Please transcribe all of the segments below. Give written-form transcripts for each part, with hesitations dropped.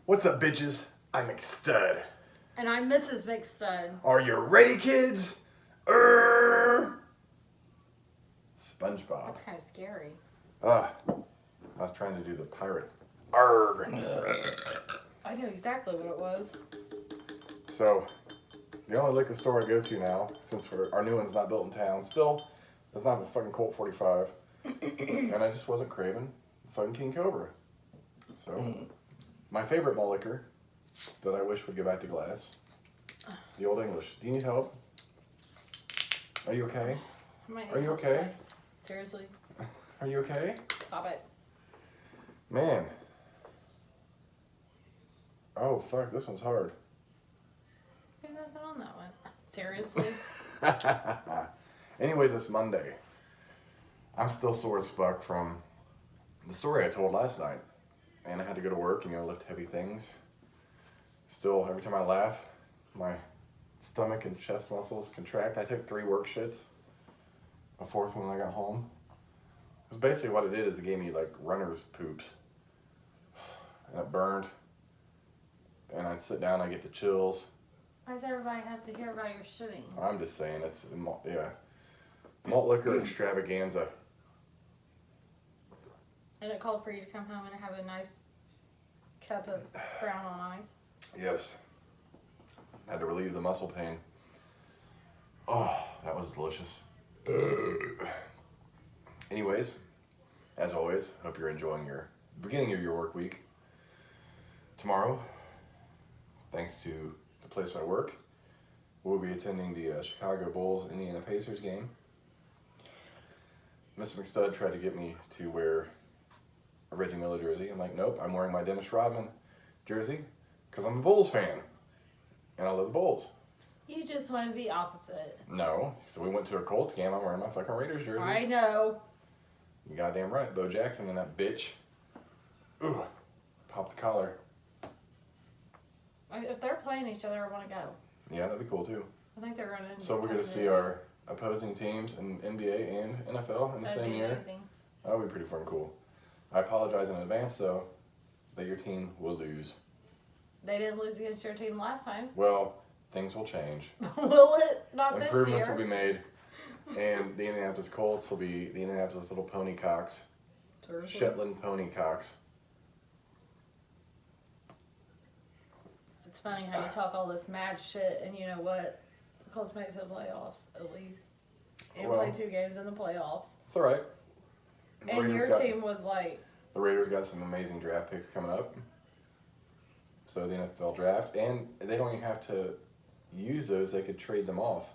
What's up, bitches? I'm McStud. And I'm Mrs. McStud. Are you ready, kids? SpongeBob. That's kind of scary. I was trying to do the pirate. Arg. I knew exactly what it was. So, the only liquor store I go to now, since our new one's not built in town, still does not have a fucking Colt 45. And I just wasn't craving fucking King Cobra. So, my favorite malt liquor that I wish would go back to glass, the Old English. Do you need help? Are you okay? Are you okay? Seriously? Are you okay? Stop it. Man. Oh, fuck, this one's hard. There's nothing on that one. Seriously? Anyways, it's Monday. I'm still sore as fuck from the story I told last night. And I had to go to work and, lift heavy things. Still, every time I laugh, my stomach and chest muscles contract. I took 3 work shits. A 4th one when I got home. Because basically what it did is it gave me, runner's poops. And it burned. And I'd sit down, I get the chills. Why does everybody have to hear about your shitting? I'm just saying, it's, malt liquor extravaganza. And it called for you to come home and have a nice cup of brown on ice? Yes. Had to relieve the muscle pain. Oh, that was delicious. Anyways, as always, hope you're enjoying your beginning of your work week. Tomorrow, thanks to the place I work, we'll be attending the Chicago Bulls Indiana Pacers game. Mr. McStud tried to get me to wear a Reggie Miller jersey. I'm like, nope, I'm wearing my Dennis Rodman jersey because I'm a Bulls fan and I love the Bulls. You just want to be opposite. No, so we went to a Colts game. I'm wearing my fucking Raiders jersey. I know. You goddamn right, Bo Jackson and that bitch. Ooh, pop the collar. If they're playing each other, I want to go. Yeah, that'd be cool too. I think they're running. So we're gonna see our opposing teams in NBA and NFL in the same year. Amazing. That would be pretty fucking cool. I apologize in advance though that your team will lose. They didn't lose against your team last time. Well, things will change. Will it? Not this year. Improvements will be made. And the Indianapolis Colts will be the Indianapolis Little Pony Cocks. Seriously? Shetland Pony Cocks. It's funny how you talk all this mad shit, and you know what? The Colts made it to the playoffs, at least. And played 2 games in the playoffs. It's all right. And your team was like... The Raiders got some amazing draft picks coming up. So the NFL draft. And they don't even have to use those. They could trade them off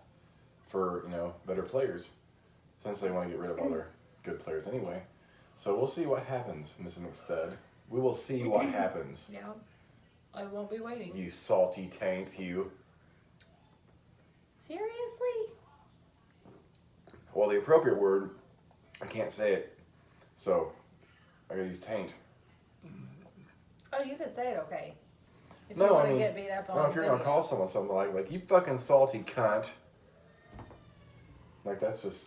for, better players. Since they want to get rid of all their good players anyway. So we'll see what happens, Mrs. McStud. We will see what happens. Yeah. I won't be waiting. You salty taint, you. Seriously? Well, the appropriate word, I can't say it. So, I gotta use taint. Oh, you could say it, okay. If No, you want I mean, to get beat up on no, if you're gonna call someone something like, you fucking salty cunt. Like, that's just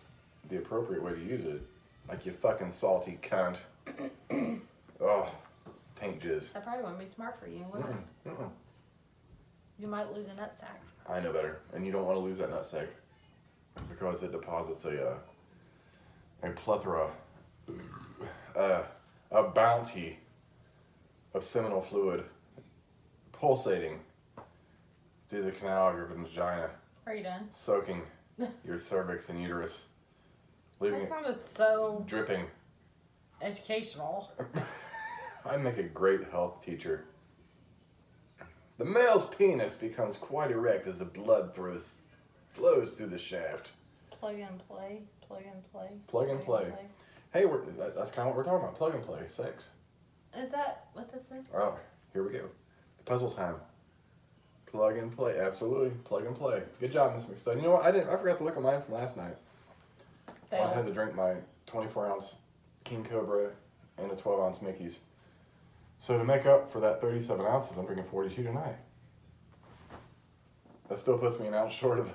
the appropriate way to use it. Like, you fucking salty cunt. Oh, taint jizz. That probably wouldn't be smart for you, would it? You might lose a nutsack. I know better. And you don't want to lose that nutsack. Because it deposits a plethora, a bounty of seminal fluid pulsating through the canal of your vagina. Are you done? Soaking your cervix and uterus. Leaving That it sounded so dripping. educational. I make a great health teacher. The male's penis becomes quite erect as the blood flows through the shaft. Plug and play. Plug and play. Plug and play. Hey, that's kind of what we're talking about. Plug and play. Sex. Is that what this is? Oh, here we go. The puzzle time. Plug and play. Absolutely. Plug and play. Good job, Miss McStud. You know what? I forgot to look at mine from last night. Fail. I had to drink my 24-ounce King Cobra and a 12-ounce Mickey's. So to make up for that 37 ounces, I'm drinking 42 tonight. That still puts me an ounce short of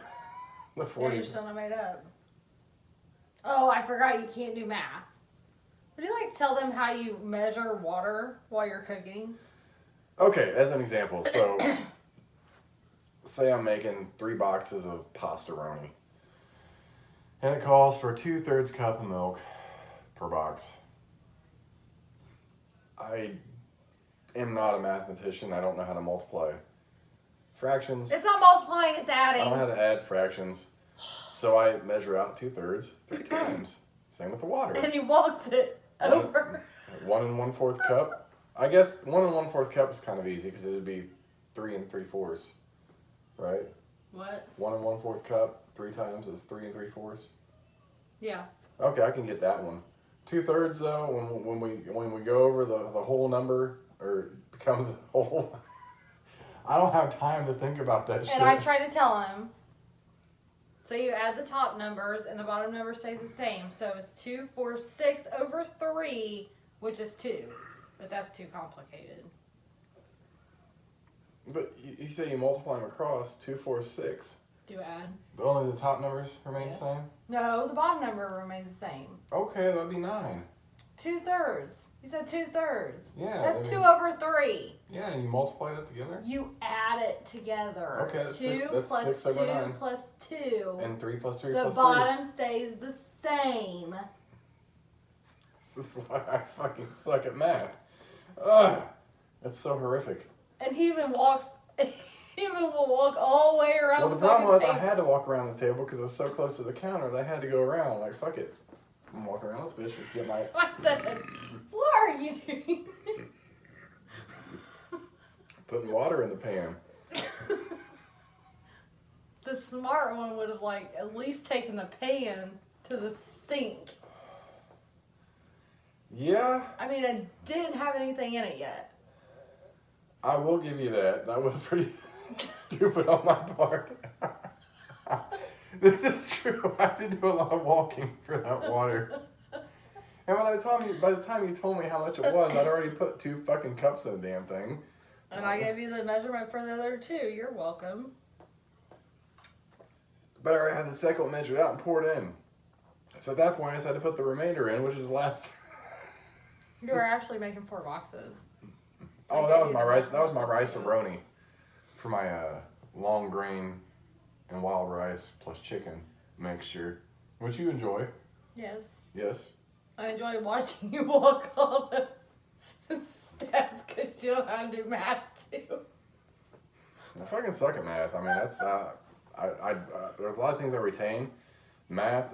the 40. Yeah, you're still not made up. Oh, I forgot you can't do math. Would you like to tell them how you measure water while you're cooking? Okay, as an example, so say I'm making 3 boxes of pastaroni, and it calls for 2/3 cup of milk per box. I am not a mathematician. I don't know how to multiply fractions. It's not multiplying, it's I adding. don't know how to add fractions. So I measure out 2/3 3 times. Same with the water. And he walks it over. 1 1/4 cup. I guess 1 1/4 cup is kind of easy because it would be 3 3/4, right? What? 1 1/4 cup 3 times is 3 3/4. Yeah. Okay, I can get that one. 2/3 though, when we go over the whole number or it becomes a whole, I don't have time to think about that shit. And I try to tell him. So you add the top numbers and the bottom number stays the same. So it's 2, 4, 6 over 3, which is 2. But that's too complicated. But you say you multiply them across 2, 4, 6. Do add. But only the top numbers remain Yes. the same? No, the bottom number remains the same. Okay, that'd be 9. 2/3. You said 2/3. Yeah. That's I 2 mean, over 3. yeah, and you multiply that together? You add it together. Okay, that's 2 six- that's plus 6 2 over 9. plus 2. And 3 plus 3 The plus bottom stays the same. 3. This is why I fucking suck at math. Ugh, that's so horrific. And he even walks. He even will walk all the way around Well, the the problem was fucking I table. had to walk around the table because it was so close to the counter that I had to go around. Like, fuck it. I'm walking around this bitch. Let's get my... I said, "What are you doing?" Putting water in the pan. The smart one would have like at least taken the pan to the sink. Yeah, I mean, it didn't have anything in it yet. I will give you that. That was pretty stupid on my part. This is true. I did do a lot of walking for that water. And by the time you told me how much it was, I'd already put 2 fucking cups in the damn thing. And I gave you the measurement for the other 2. You're welcome. But I already had the second one measured out and poured in. So at that point, I just had to put the remainder in, which is the last. You were actually making 4 boxes. Oh, that was my rice. That was my rice-a-roni for my long grain and wild rice plus chicken mixture, which you enjoy. Yes. Yes. I enjoy watching you walk all those steps because you don't know how to do math too. I fucking suck at math. I mean, that's there's a lot of things I retain. Math,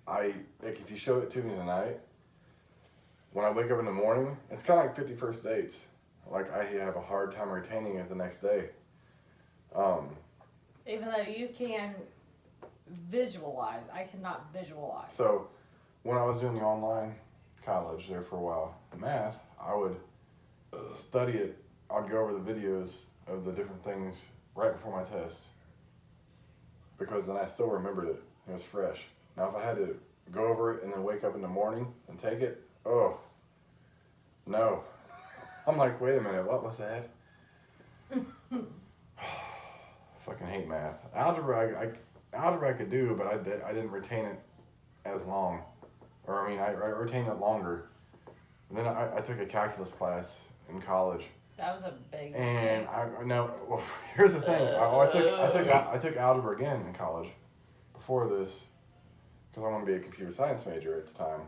like if you show it to me tonight, when I wake up in the morning, it's kind of like 51st dates. Like I have a hard time retaining it the next day. Even though you can visualize, I cannot visualize. So when I was doing the online college there for a while, math, I would study it. I'd go over the videos of the different things right before my test. Because then I still remembered it. It was fresh. Now if I had to go over it and then wake up in the morning and take it, oh, no. I'm like, wait a minute, what was that? Fucking hate math. Algebra I could do, but I didn't retain it as long. Or I mean, I retained it longer. And then I took a calculus class in college. That was a big And mistake. I know. Well, here's the thing. I took algebra again in college before this because I wanted to be a computer science major at the time,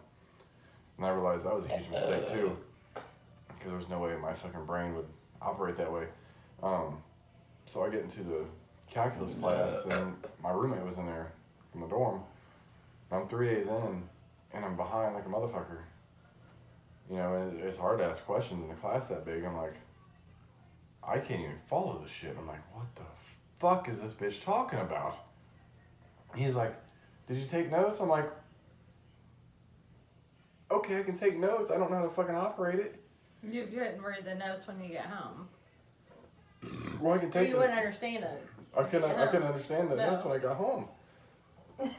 and I realized that was a huge mistake too because there was no way my fucking brain would operate that way. So I get into the calculus class, and my roommate was in there from the dorm. And I'm 3 days in, and I'm behind like a motherfucker. You know, and it's hard to ask questions in a class that big. I'm like, I can't even follow this shit. I'm like, what the fuck is this bitch talking about? He's like, did you take notes? I'm like, okay, I can take notes. I don't know how to fucking operate it. You couldn't read the notes when you get home. Well, I can take You them. wouldn't understand it. I couldn't understand the No. notes when I got home. And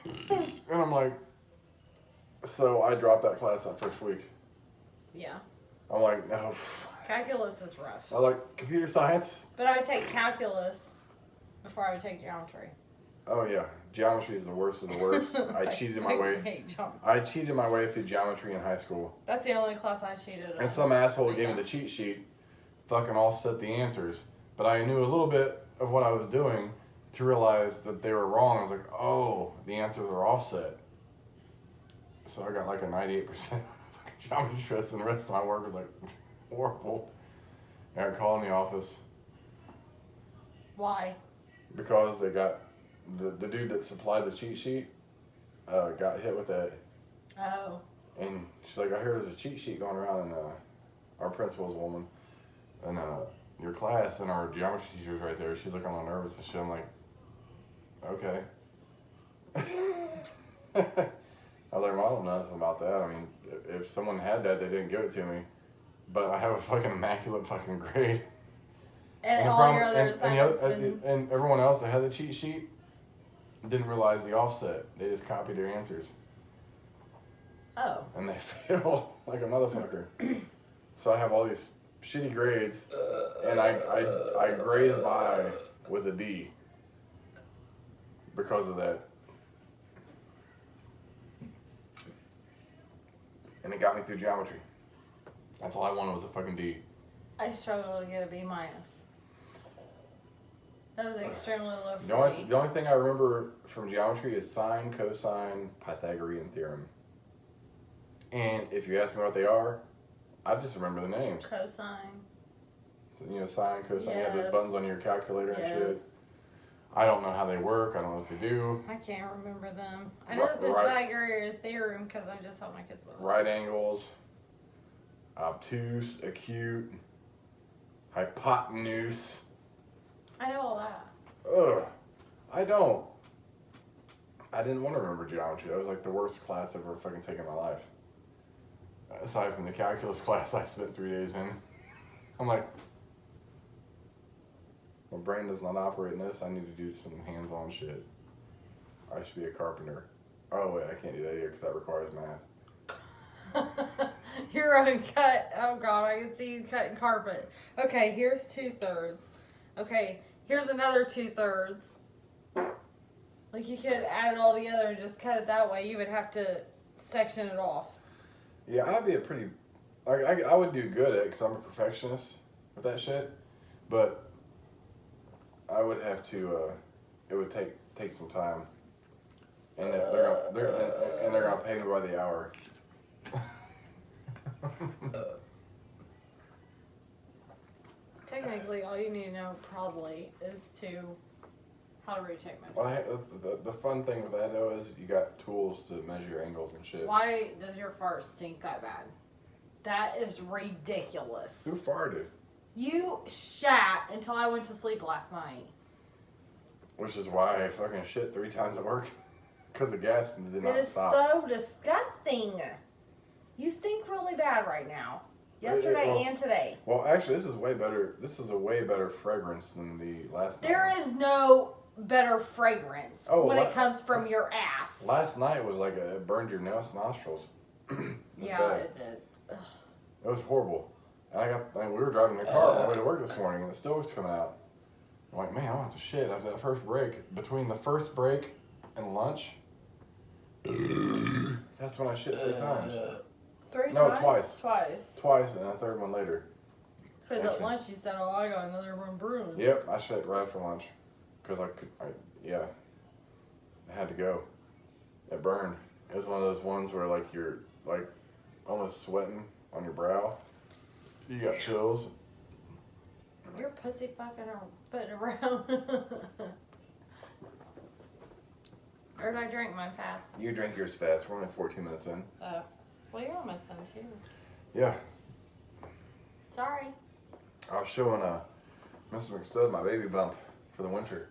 I'm like, so I dropped that class that first week. Yeah. I'm like, no. Calculus is rough. I like computer science. But I would take calculus before I would take geometry. Oh yeah, geometry is the worst of the worst. I cheated my way. hate geometry. I cheated my way through geometry in high school. That's the only class I cheated on. And some asshole gave Yeah. me the cheat sheet fucking offset the answers. But I knew a little bit of what I was doing to realize that they were wrong. I was like, oh, the answers are offset. So I got like a 98% fucking geometry test, and the rest of my work was like horrible. And I called in the office Why? because they got the dude that supplied the cheat sheet got hit with that. Oh. And she's like, I heard there's a cheat sheet going around, and our principal's a woman, and your class and our geometry teacher's right there. She's like all nervous and shit. I'm like, okay. I was like, well, I don't know nothing about that. I mean, if someone had that, they didn't give it to me. But I have a fucking immaculate fucking grade. And the all problem- your other and assignments and everyone else that had the cheat sheet didn't realize the offset. They just copied their answers. Oh. And they failed like a motherfucker. So I have all these shitty grades, and I graded by with a D because of that. And it got me through geometry. That's all I wanted was a fucking D. I struggled to get a B minus. That was extremely low The for me. only thing I remember from geometry is sine, cosine, Pythagorean theorem. And if you ask me what they are, I just remember the names. Cosine. You know, sine, cosine, you have those Yes. buttons on your calculator and Yes. shit. I don't know how they work. I don't know what they do. I can't remember them. I know the Right. Pythagorean theorem because I just helped my kids with it. Right angles, obtuse, acute, hypotenuse. I know all that. Ugh, I don't. I didn't want to remember geometry. That was like the worst class I've ever fucking taken in my life. Aside from the calculus class I spent 3 days in. I'm like, my brain does not operate in this. I need to do some hands-on shit. I should be a carpenter. Oh wait, I can't do that either because that requires math. You're on cut. Oh god, I can see you cutting carpet. Okay, here's 2/3. Okay, here's another 2/3. Like you could add it all together and just cut it that way. You would have to section it off. Yeah, I'd be a pretty. I would do good at it because I'm a perfectionist with that shit, but I would have to. It would take some time, and they're gonna pay me by the hour. Technically, all you need to know probably is how to retake measure. Well, the fun thing with that though is you got tools to measure angles and shit. Why does your fart stink that bad? That is ridiculous. Who farted? You shat until I went to sleep last night. Which is why I fucking shit 3 times at work because the gas did not It is stop. so disgusting. You stink really bad right now. Yesterday and today. Well, actually, this is way better. This is a way better fragrance than the last night. There is no better fragrance Oh, when it comes from your ass. Last night was like it burned your nostrils. Yeah, bad. it did. Ugh. It was horrible. And we were driving the car on the way to work this morning, and the still was coming out. I'm like, man, I want to shit. After that first break, between the first break and lunch, that's when I shit 3 times. 3 No, times? twice. Twice. And a third one later. Because at lunch you said, oh, I got another one brewing. Yep, I shit right after lunch. Because I had to go. It burned. It was one of those ones where like you're like almost sweating on your brow. You got chills. You're pussy fucking putting around. Or did I drink mine fast? You drink yours fast. We're only 14 minutes in. Oh. Well, you're almost done too. Yeah. Sorry. I was showing Mrs. McStud my baby bump for the winter.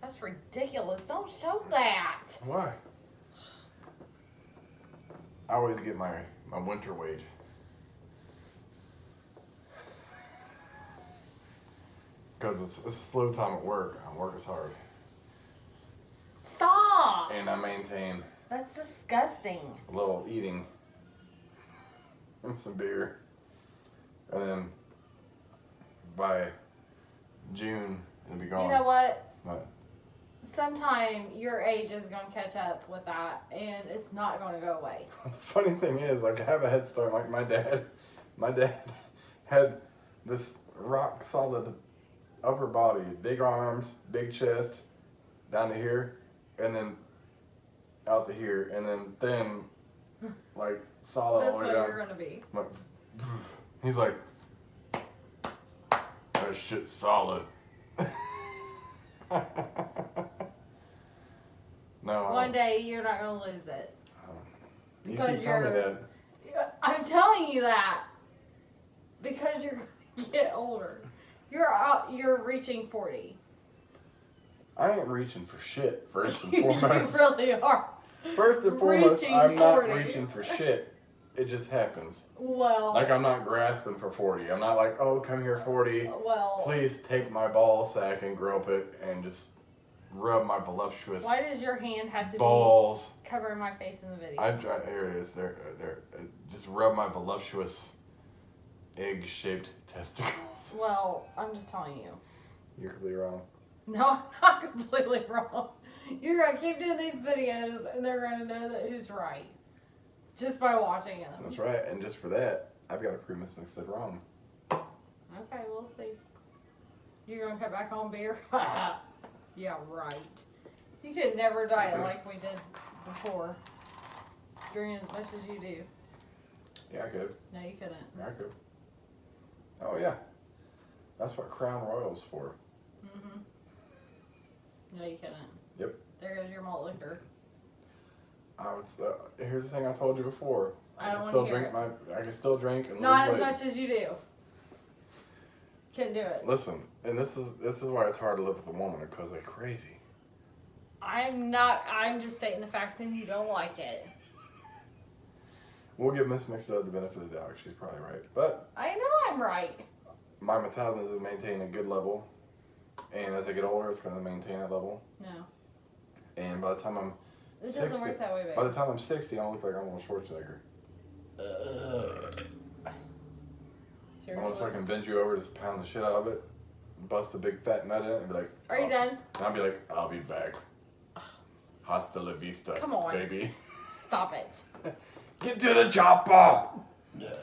That's ridiculous. Don't show that. Why? I always get my winter weight. Because it's a slow time at work. I work as hard. Stop. And I maintain That's disgusting. a little eating and some beer. And then by June, it'll be gone. You know what? What? Sometime your age is going to catch up with that, and it's not going to go away. The funny thing is, like, I have a head start. Like my dad had this rock solid upper body, big arms, big chest, down to here, and then out to here, and then thin, like solid That's all the what way down. you're gonna be. Like, he's like, that shit's solid. No. One day you're not gonna lose it. You Because keep telling me you're- that. I'm telling you that because you're gonna get older. You're reaching 40. I ain't reaching for shit. First and You foremost. really are. First and foremost, Reaching I'm not 40. reaching for shit. It just happens. Well, Like I'm not grasping for 40. I'm not like, oh, come here, 40. well. Please take my ball sack and grope it and just rub my voluptuous Why does your hand have to balls. be covering my face in the video? I'm trying. Here it is. There. Just rub my voluptuous egg-shaped testicles. Well, I'm just telling you. You're completely wrong. No, I'm not completely wrong. You're gonna keep doing these videos, and they're gonna know that who's right just by watching them. That's right. And just for that, I've got to prove Miss Mix said wrong. Okay, we'll see. You're gonna cut back on beer? Yeah, right. You could never diet like we did before. Drinking as much as you do. Yeah, I could. No, you couldn't. Yeah, I could. Oh yeah. That's what Crown Royal's for. Mm-hmm. No, you couldn't. Yep. There goes your malt liquor. Here's the thing I told you before. I don't still wanna hear drink I can still drink and Not lose as weight. much as you do. Couldn't do it. Listen, and this is why it's hard to live with a woman, because they're crazy. I'm just stating the facts and you don't like it. We'll give Miss Mix the benefit of the doubt. She's probably right. But I know I'm right. my metabolism is maintaining a good level. And as I get older, it's going to maintain that level. No. And by the time I'm It 60, doesn't work that way, babe. by the time I'm 60, I don't look like Arnold Schwarzenegger. I'm going to Seriously? fucking bend you over, just pound the shit out of it, bust a big fat nut in it, and be like, Are you done? And I'll be like, I'll be back. Hasta la vista, Come on. baby. Stop it. Get to the chopper! Yeah.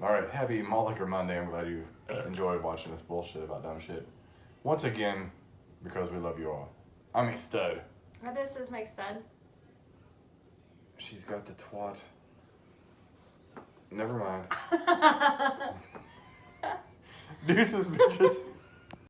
Alright, happy Malt Liquor Monday. I'm glad you enjoyed watching this bullshit about dumb shit. Once again, because we love you all. I'm a stud. How does this make sense? She's got the twat. Never mind. Deuces, bitches.